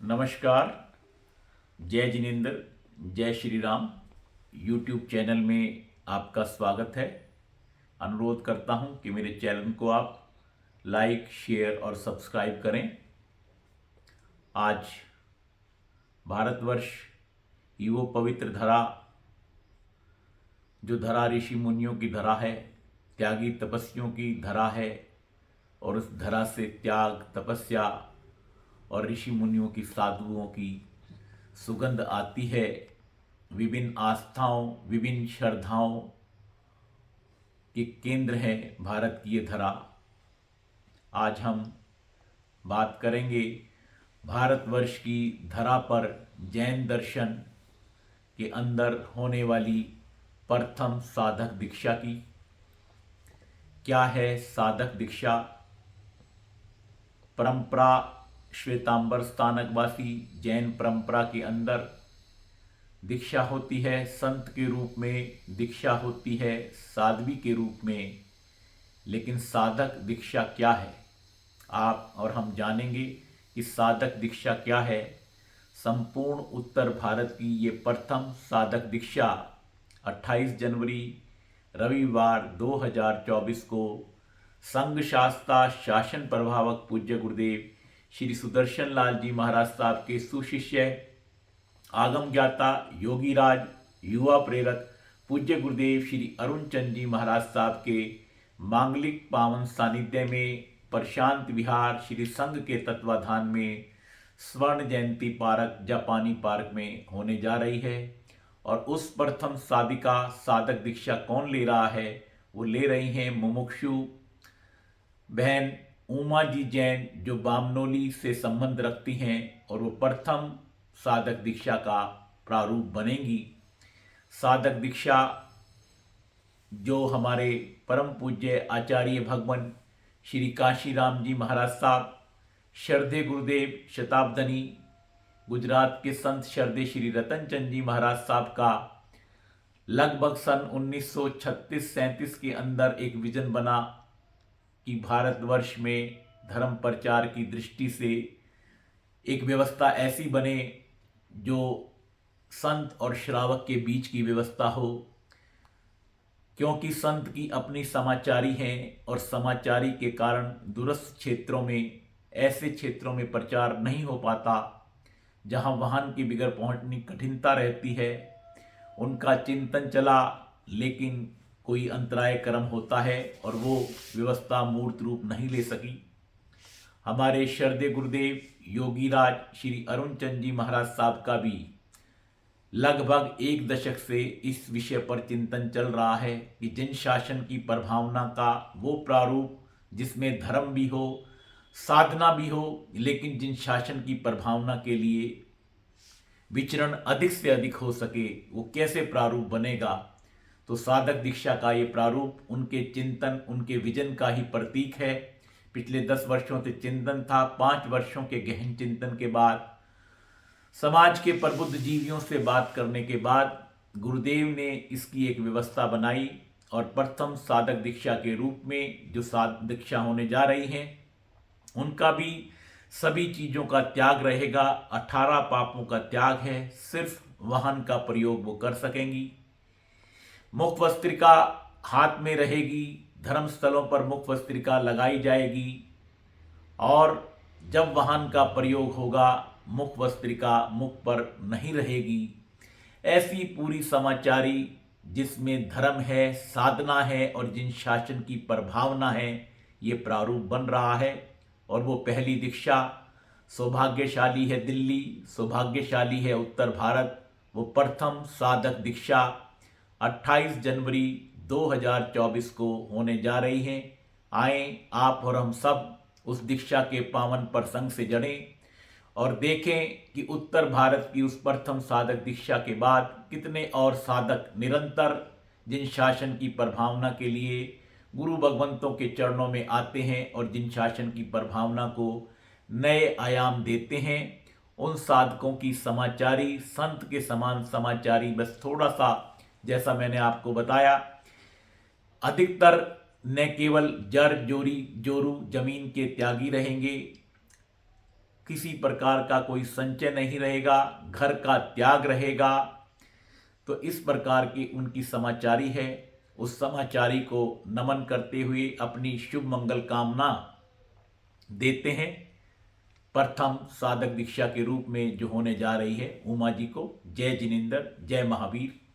नमस्कार। जय जिनेंद्र, जय श्री राम। यूट्यूब चैनल में आपका स्वागत है। अनुरोध करता हूं कि मेरे चैनल को आप लाइक, शेयर और सब्सक्राइब करें। आज भारतवर्ष की वो पवित्र धरा, जो धरा ऋषि मुनियों की धरा है, त्यागी तपस्वियों की धरा है, और उस धरा से त्याग, तपस्या और ऋषि मुनियों की, साधुओं की सुगंध आती है। विभिन्न आस्थाओं, विभिन्न श्रद्धाओं के केंद्र है भारत की ये धरा। आज हम बात करेंगे भारतवर्ष की धरा पर जैन दर्शन के अंदर होने वाली प्रथम साधक दीक्षा की। क्या है साधक दीक्षा? परंपरा श्वेतांबर स्थानकवासी जैन परंपरा के अंदर दीक्षा होती है, संत के रूप में दीक्षा होती है, साध्वी के रूप में। लेकिन साधक दीक्षा क्या है? आप और हम जानेंगे कि साधक दीक्षा क्या है। संपूर्ण उत्तर भारत की ये प्रथम साधक दीक्षा 28 जनवरी रविवार 2024 को संघ शास्ता शासन प्रभावक पूज्य गुरुदेव श्री सुदर्शन लाल जी महाराज साहब के सुशिष्य, आगम ज्ञाता, योगी राज, युवा प्रेरक पूज्य गुरुदेव श्री अरुण चंद जी महाराज साहब के मांगलिक पावन सानिध्य में प्रशांत विहार श्री संघ के तत्वाधान में स्वर्ण जयंती पार्क, जापानी पार्क में होने जा रही है। और उस प्रथम साधिका साधक दीक्षा कौन ले रहा है? वो ले रही हैं मुमुक्षु बहन उमा जी जैन, जो बामनोली से संबंध रखती हैं, और वो प्रथम साधक दीक्षा का प्रारूप बनेंगी। साधक दीक्षा जो हमारे परम पूज्य आचार्य भगवान श्री काशीराम जी महाराज साहब, शरदे गुरुदेव शताब्दनी, गुजरात के संत शरदे श्री रतन चंद जी महाराज साहब का लगभग सन 1936-37 के अंदर एक विजन बना कि भारतवर्ष में धर्म प्रचार की दृष्टि से एक व्यवस्था ऐसी बने जो संत और श्रावक के बीच की व्यवस्था हो, क्योंकि संत की अपनी समाचारी हैं और समाचारी के कारण दूरस्थ क्षेत्रों में, ऐसे क्षेत्रों में प्रचार नहीं हो पाता जहां वाहन की बिगड़ पहुंचनी कठिनता रहती है। उनका चिंतन चला, लेकिन कोई अंतराय कर्म होता है और वो व्यवस्था मूर्त रूप नहीं ले सकी। हमारे शरदे गुरुदेव योगी राज श्री अरुण चंद जी महाराज साहब का भी लगभग 1 दशक से इस विषय पर चिंतन चल रहा है कि जन शासन की प्रभावना का वो प्रारूप जिसमें धर्म भी हो, साधना भी हो, लेकिन जिन शासन की प्रभावना के लिए विचरण अधिक से अधिक हो सके, वो कैसे प्रारूप बनेगा। तो साधक दीक्षा का ये प्रारूप उनके चिंतन, उनके विजन का ही प्रतीक है। पिछले 10 वर्षों से चिंतन था। 5 वर्षों के गहन चिंतन के बाद, समाज के प्रबुद्ध जीवियों से बात करने के बाद गुरुदेव ने इसकी एक व्यवस्था बनाई, और प्रथम साधक दीक्षा के रूप में जो साधक दीक्षा होने जा रही हैं, उनका भी सभी चीज़ों का त्याग रहेगा। 18 पापों का त्याग है। सिर्फ वाहन का प्रयोग वो कर सकेंगी। मुख वस्त्रिका हाथ में रहेगी। धर्मस्थलों पर मुख वस्त्रिका लगाई जाएगी, और जब वाहन का प्रयोग होगा मुख वस्त्रिका मुख पर नहीं रहेगी। ऐसी पूरी समाचारी जिसमें धर्म है, साधना है और जिन शासन की प्रभावना है, ये प्रारूप बन रहा है। और वो पहली दीक्षा सौभाग्यशाली है दिल्ली, सौभाग्यशाली है उत्तर भारत। वो प्रथम साधक दीक्षा 28 जनवरी 2024 को होने जा रही है। आए आप और हम सब उस दीक्षा के पावन प्रसंग से जड़ें और देखें कि उत्तर भारत की उस प्रथम साधक दीक्षा के बाद कितने और साधक निरंतर जिन शासन की प्रभावना के लिए गुरु भगवंतों के चरणों में आते हैं और जिन शासन की प्रभावना को नए आयाम देते हैं, उन साधकों की समाचारी, संत के समान समाचारी, बस थोड़ा सा, जैसा मैंने आपको बताया, अधिकतर न केवल जर जोरी जोरू जमीन के त्यागी रहेंगे, किसी प्रकार का कोई संचय नहीं रहेगा, घर का त्याग रहेगा। तो इस प्रकार की उनकी समाचारी है। उस समाचारी को नमन करते हुए अपनी शुभ मंगल कामना देते हैं। प्रथम साधक दीक्षा के रूप में जो होने जा रही है उमा जी को। जय जिनेंद्र, जय महावीर।